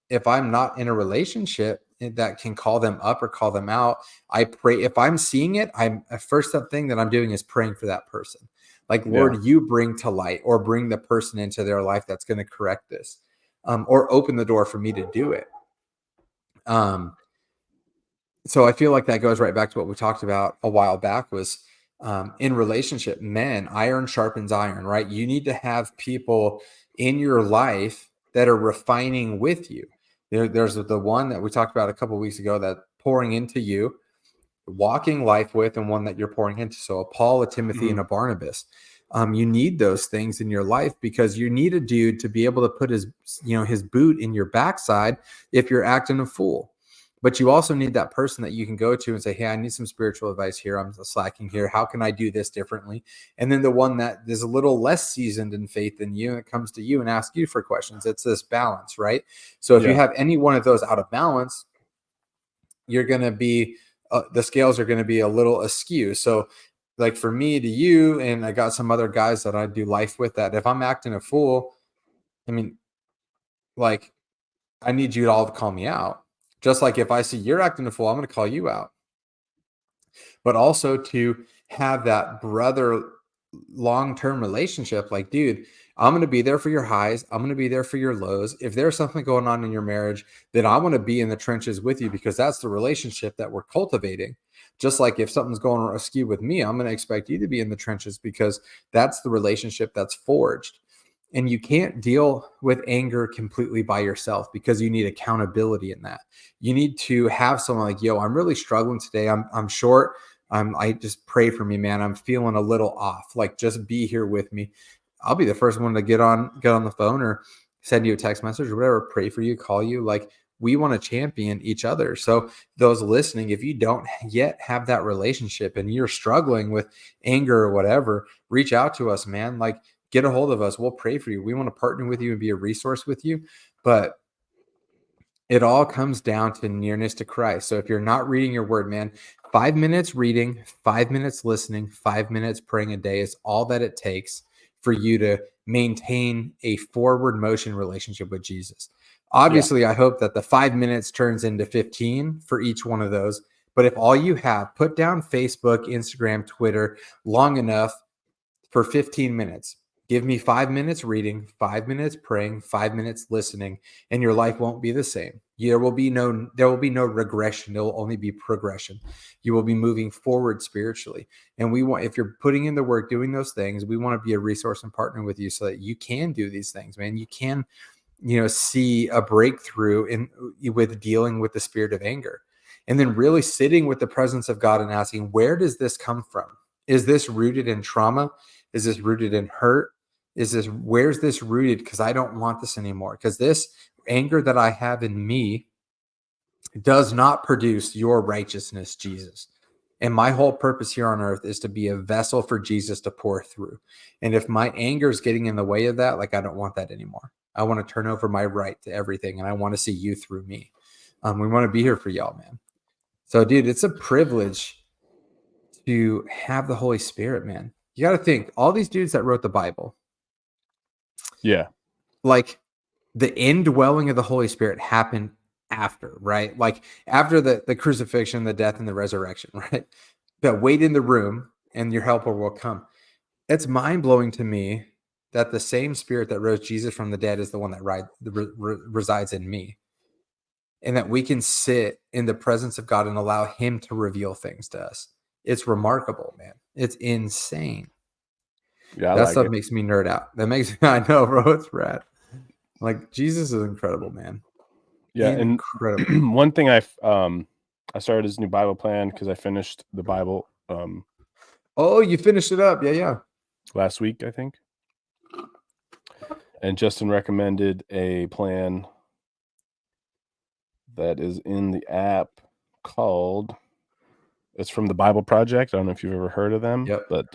if I'm not in a relationship that can call them up or call them out, I pray. If I'm seeing it, first thing that I'm doing is praying for that person. Like, Lord, you bring to light or bring the person into their life that's going to correct this, or open the door for me to do it. So I feel like that goes right back to what we talked about a while back was in relationship, men, iron sharpens iron, right? You need to have people in your life that are refining with you. There's the one that we talked about a couple of weeks ago that pouring into you, walking life with, and one that you're pouring into. So a Paul, a Timothy, and a Barnabas. You need those things in your life because you need a dude to be able to put his boot in your backside if you're acting a fool. But you also need that person that you can go to and say, hey, I need some spiritual advice here. I'm slacking here. How can I do this differently? And then the one that is a little less seasoned in faith than you, and it comes to you and asks you for questions. It's this balance, right? So if you have any one of those out of balance, you're going to be, the scales are going to be a little askew. So like for me to you, and I got some other guys that I do life with, that if I'm acting a fool, I mean, like, I need you all to call me out. Just like if I see you're acting a fool, I'm going to call you out. But also to have that brother long-term relationship, like, dude, I'm going to be there for your highs. I'm going to be there for your lows. If there's something going on in your marriage, then I want to be in the trenches with you, because that's the relationship that we're cultivating. Just like if something's going askew with me, I'm going to expect you to be in the trenches, because that's the relationship that's forged. And you can't deal with anger completely by yourself, because you need accountability in that. You need to have someone like, yo, I'm really struggling today. I'm short. I just pray for me, man. I'm feeling a little off. Like, just be here with me. I'll be the first one to get on the phone or send you a text message or whatever, pray for you, call you. Like, we want to champion each other. So those listening, if you don't yet have that relationship and you're struggling with anger or whatever, reach out to us, man. Like, get a hold of us. We'll pray for you. We want to partner with you and be a resource with you. But it all comes down to nearness to Christ. So if you're not reading your word, man, 5 minutes reading, 5 minutes listening, 5 minutes praying a day is all that it takes for you to maintain a forward motion relationship with Jesus. Obviously, I hope that the 5 minutes turns into 15 for each one of those. But if all you have, put down Facebook, Instagram, Twitter long enough for 15 minutes. Give me 5 minutes reading, 5 minutes praying, 5 minutes listening, and your life won't be the same. There will be no regression. There will only be progression. You will be moving forward spiritually. And we want, if you're putting in the work, doing those things, we want to be a resource and partner with you so that you can do these things, man. You can, see a breakthrough with dealing with the spirit of anger. And then really sitting with the presence of God and asking, where does this come from? Is this rooted in trauma? Is this rooted in hurt? Where's this rooted? Because I don't want this anymore. Because this anger that I have in me does not produce your righteousness, Jesus. And my whole purpose here on earth is to be a vessel for Jesus to pour through. And if my anger is getting in the way of that, like, I don't want that anymore. I want to turn over my right to everything, and I want to see you through me. We want to be here for y'all, man. So, dude, it's a privilege to have the Holy Spirit, man. You got to think, all these dudes that wrote the Bible, like, the indwelling of the Holy Spirit happened after, right? Like, after the crucifixion, the death, and the resurrection, right? But wait in the room and your helper will come. It's mind-blowing to me that the same spirit that rose Jesus from the dead is the one that resides in me. And that we can sit in the presence of God and allow him to reveal things to us. It's remarkable, man. It's insane. Yeah, that stuff makes me nerd out. That makes me, I know, bro, it's rad. Like, Jesus is incredible, man. Yeah, incredible. And one thing I started this new Bible plan because I finished the Bible. Oh, you finished it up? Yeah. Last week, I think. And Justin recommended a plan that is in the app called. It's from the Bible Project. I don't know if you've ever heard of them, but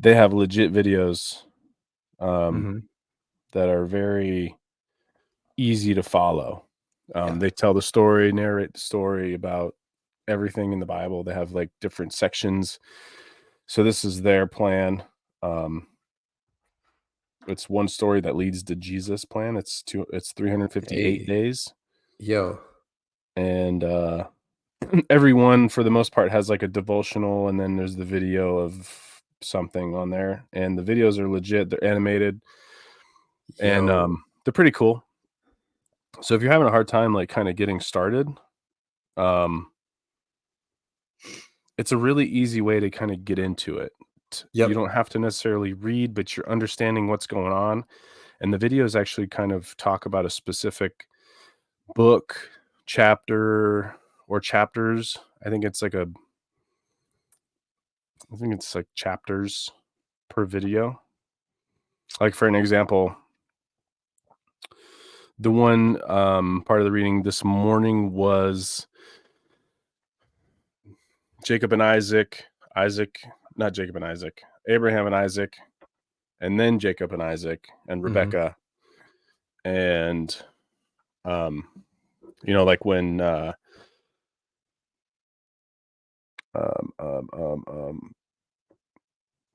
they have legit videos that are very easy to follow. They tell the story, narrate the story about everything in the Bible. They have like different sections. So this is their plan. It's one story that leads to Jesus plan. It's 358 days. Yo. And everyone for the most part has like a devotional, and then there's the video of something on there, and the videos are legit. They're animated. And they're pretty cool. So if you're having a hard time like kind of getting started, it's a really easy way to kind of get into it. You don't have to necessarily read, but you're understanding what's going on. And the videos actually kind of talk about a specific book, chapter, or chapters. I think it's like chapters per video. Like, for an example, The one part of the reading this morning was Jacob and Isaac, not Jacob and Isaac, Abraham and Isaac, and then Jacob and Isaac and Rebecca. And, you know, like when, I'm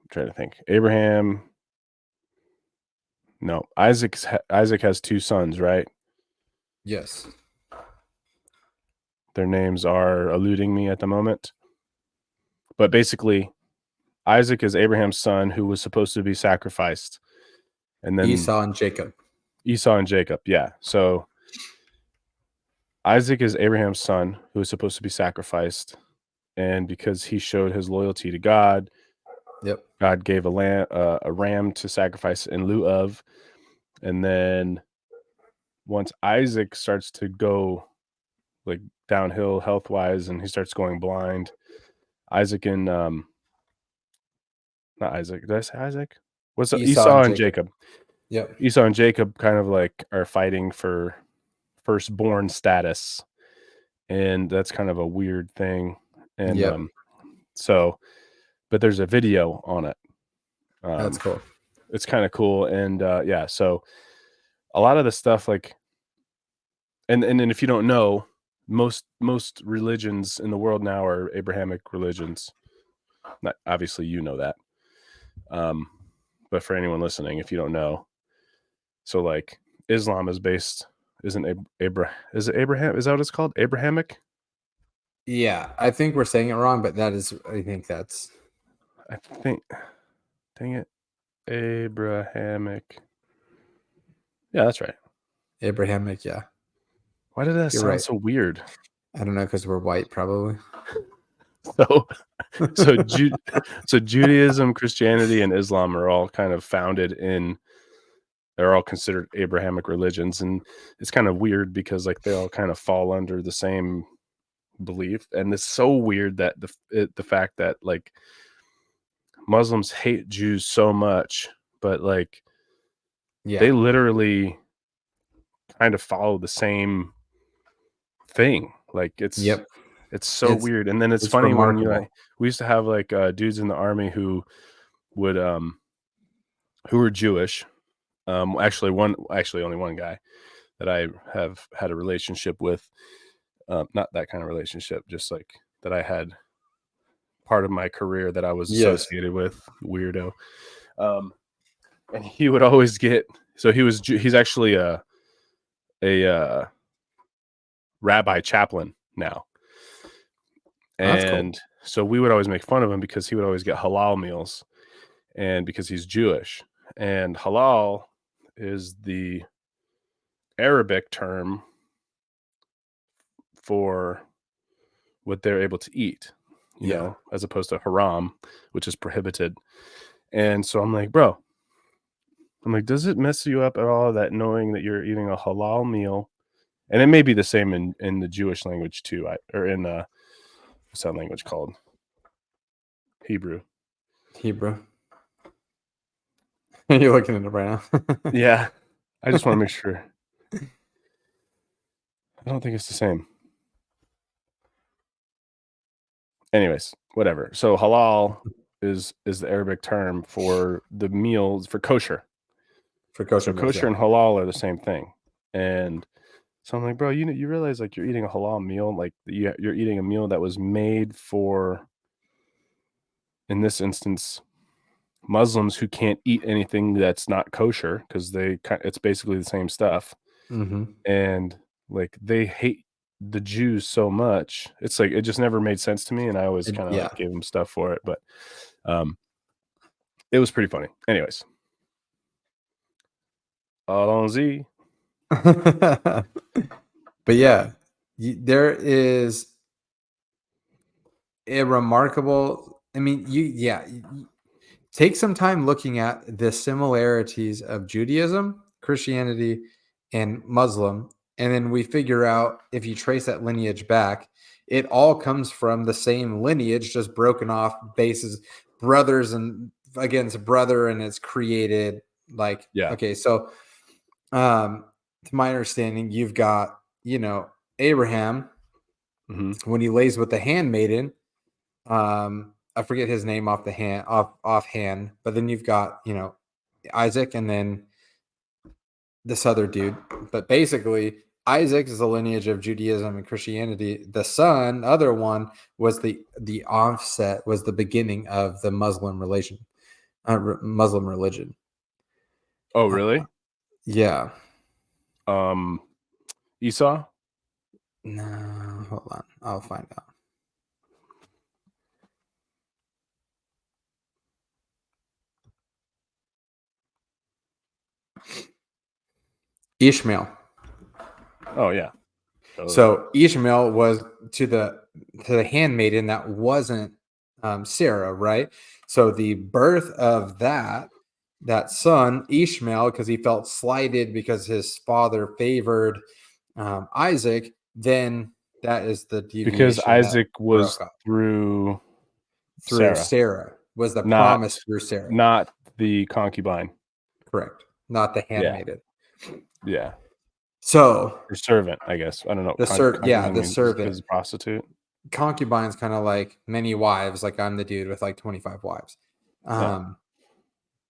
trying to think. Isaac has two sons, right? Yes. Their names are eluding me at the moment. But basically, Isaac is Abraham's son who was supposed to be sacrificed. And then Esau and Jacob, yeah. So Isaac is Abraham's son who was supposed to be sacrificed. And because he showed his loyalty to God, God gave a ram to sacrifice in lieu of. And then once Isaac starts to go like downhill health-wise and he starts going blind, Isaac and not Isaac. Did I say Isaac? What's Esau and Jacob? Yep. Esau and Jacob kind of like are fighting for firstborn status. And that's kind of a weird thing. And so, but there's a video on it. That's cool. It's kind of cool. And yeah, so a lot of the stuff like, and if you don't know, most religions in the world now are Abrahamic religions. Not, obviously, you know that. But for anyone listening, if you don't know, so like Islam is based, is it Abraham? Is that what it's called? Abrahamic? Yeah, I think we're saying it wrong, but dang it, Abrahamic. Yeah, that's right. Abrahamic, yeah. Why did that sound so weird? I don't know, because we're white, probably. So Judaism, Christianity, and Islam are all kind of they're all considered Abrahamic religions, and it's kind of weird because like they all kind of fall under the same belief. And it's so weird that the fact that like Muslims hate Jews so much, but like they literally kind of follow the same thing. Like it's so weird. And then it's funny remarkable. When we used to have like dudes in the army who would who were Jewish. Actually only one guy that I have had a relationship with. Not that kind of relationship, just like that I had part of my career that I was associated with, weirdo. And he would always he's actually a rabbi chaplain now. And so we would always make fun of him because he would always get halal meals, and because he's Jewish. And halal is the Arabic term for what they're able to eat, you know, as opposed to haram, which is prohibited. And so I'm like, bro, does it mess you up at all that knowing that you're eating a halal meal? And it may be the same in the Jewish language too, or in what's that language called? Hebrew. You're looking at it right now. Yeah. I just want to make sure. I don't think it's the same. Anyways, whatever. So halal is the Arabic term for the meals for kosher. For kosher. So kosher and halal are the same thing. And so I'm like, bro, you realize like you're eating a halal meal, like you're eating a meal that was made for, in this instance, Muslims who can't eat anything that's not kosher because it's basically the same stuff. And like they hate the Jews so much. It's like it just never made sense to me, and I always kind of like gave them stuff for it, but it was pretty funny. Anyways, allons-y. But yeah, there is a remarkable, I mean, take some time looking at the similarities of Judaism, Christianity, and Muslim, and then we figure out, if you trace that lineage back, it all comes from the same lineage, just broken off bases, brothers and against brother, and it's created like, okay, so to my understanding, you've got, Abraham when he lays with the handmaiden. I forget his name offhand, but then you've got, Isaac and then this other dude. But basically, Isaac is the lineage of Judaism and Christianity. The son, other one, was the offset, was the beginning of the Muslim religion. Oh, really? Yeah. Esau? No, hold on. I'll find out. Ishmael. Oh, yeah. So Ishmael was to the handmaiden that wasn't Sarah, right? So the birth of that son Ishmael, because he felt slighted because his father favored Isaac, then that is the deviation. Because Isaac was through Sarah was the promise through Sarah, not the concubine. Correct, not the handmaiden. Yeah. So or servant, I guess. I don't know. The servant is a prostitute. Concubine's kind of like many wives. Like I'm the dude with like 25 wives.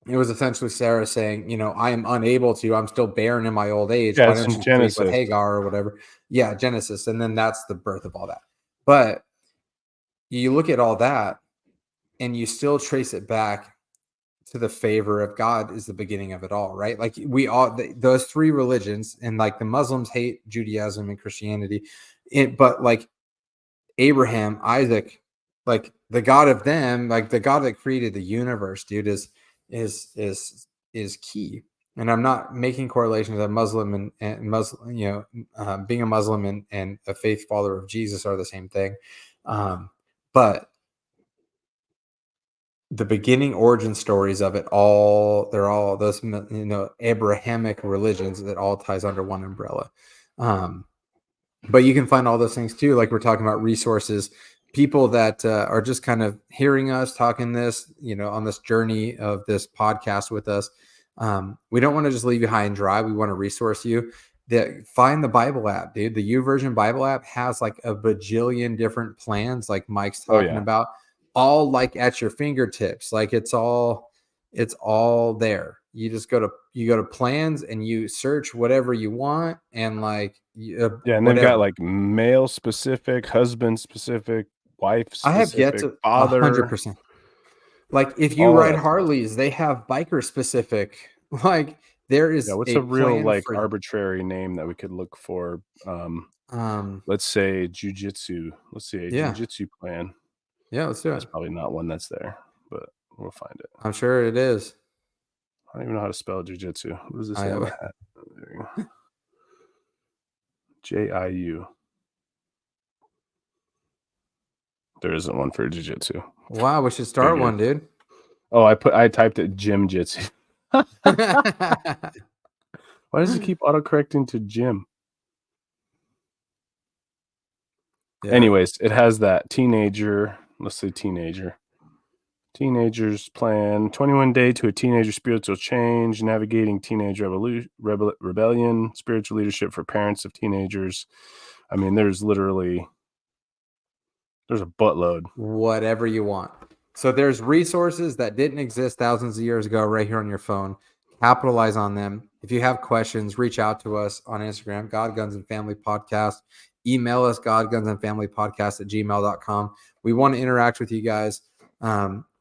It was essentially Sarah saying, I am unable to. I'm still barren in my old age. Yeah, why don't you sleep with Hagar or whatever? Yeah, Genesis, and then that's the birth of all that. But you look at all that, and you still trace it back to the favor of God is the beginning of it all, right? Like those three religions, and like the Muslims hate Judaism and Christianity, but like Abraham, Isaac, like the God of them, like the God that created the universe, dude, is key. And I'm not making correlations that Muslim and Muslim, being a Muslim and a faith follower of Jesus are the same thing, but the beginning origin stories of it all, they're all those, Abrahamic religions that all ties under one umbrella. But you can find all those things too. Like we're talking about resources, people that are just kind of hearing us talking this, on this journey of this podcast with us. We don't want to just leave you high and dry. We want to resource you. Find the Bible app, dude. The YouVersion Bible app has like a bajillion different plans, like Mike's talking about, all like at your fingertips. Like it's all there. You just go to plans and you search whatever you want, and like and they've got like male specific, husband specific, wife specific, I have yet to father 100%. Like if you ride Harleys, they have biker specific. Like there is what's a real like arbitrary name that we could look for? Let's say jujitsu. Let's see a jujitsu plan. Yeah, let's do it. That's probably not one that's there, but we'll find it. I'm sure it is. I don't even know how to spell jujitsu. What does this say on the hat? There you go. Jiu. There isn't one for jiu-jitsu. Wow, we should start one, dude. Oh, I typed it gym jitsu. Why does it keep autocorrecting to gym? Yeah. Anyways, it has that teenager. Let's say teenager's plan, 21-day to a teenager spiritual change, navigating teenage rebellion, spiritual leadership for parents of teenagers. I mean, there's a buttload. Whatever you want. So there's resources that didn't exist thousands of years ago right here on your phone. Capitalize on them. If you have questions, reach out to us on Instagram, God, Guns, and Family Podcast. Email us, godgunsandfamilypodcast@gmail.com. We want to interact with you guys.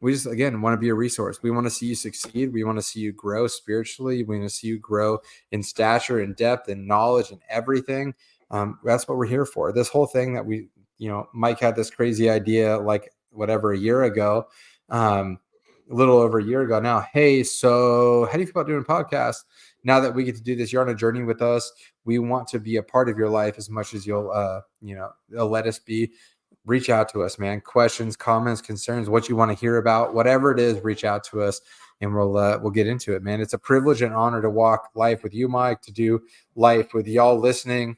We just, again, want to be a resource. We want to see you succeed. We want to see you grow spiritually. We want to see you grow in stature and depth and knowledge and everything. That's what we're here for. This whole thing that we, Mike had this crazy idea, like whatever, a year ago, a little over a year ago now. Hey, so how do you feel about doing a podcast? Now that we get to do this, you're on a journey with us. We want to be a part of your life as much as you'll let us be. Reach out to us, man. Questions, comments, concerns, what you want to hear about, whatever it is, reach out to us and we'll get into it, man. It's a privilege and honor to walk life with you, Mike, to do life with y'all listening,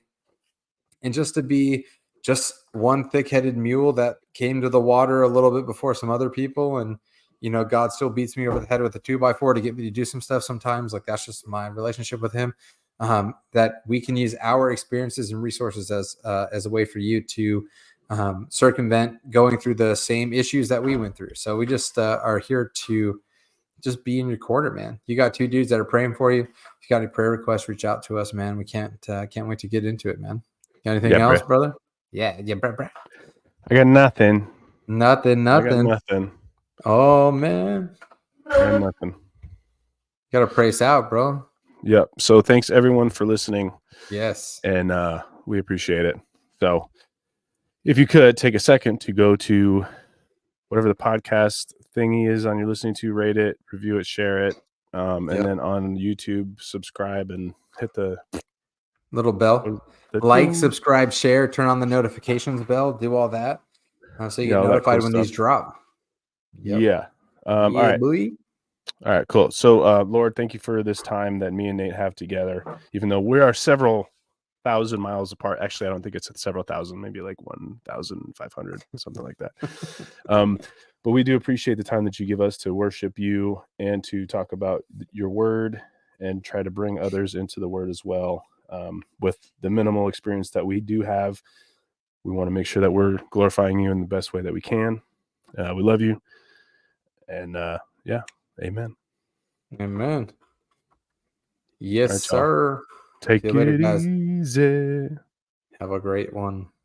and just to be just one thick-headed mule that came to the water a little bit before some other people. And, God still beats me over the head with a 2x4 to get me to do some stuff sometimes. Like that's just my relationship with him. that we can use our experiences and resources as a way for you to circumvent going through the same issues that we went through. So we just are here to just be in your corner, man. You got 2 dudes that are praying for you. If you got any prayer requests, reach out to us, man. We can't wait to get into it, man. Got anything else, brother? Yeah, bro. I got nothing. Nothing. I got nothing. Oh man, I got nothing. Gotta pray us out, bro. Yep. So thanks everyone for listening. Yes. And we appreciate it. So if you could take a second to go to whatever the podcast thingy is on you're listening to, rate it, review it, share it. And then on YouTube, subscribe and hit the little bell. Like, subscribe, share, turn on the notifications bell, do all that. So you get notified when these drop. Yep. Yeah. All right. Boy. All right, cool. So, Lord, thank you for this time that me and Nate have together, even though we are several thousand miles apart. Actually, I don't think it's several thousand, maybe like 1,500, something like that. But we do appreciate the time that you give us to worship you and to talk about your word and try to bring others into the word as well. With the minimal experience that we do have, we want to make sure that we're glorifying you in the best way that we can. We love you. And yeah. Amen. Amen. Yes, sir. Take it easy. Have a great one.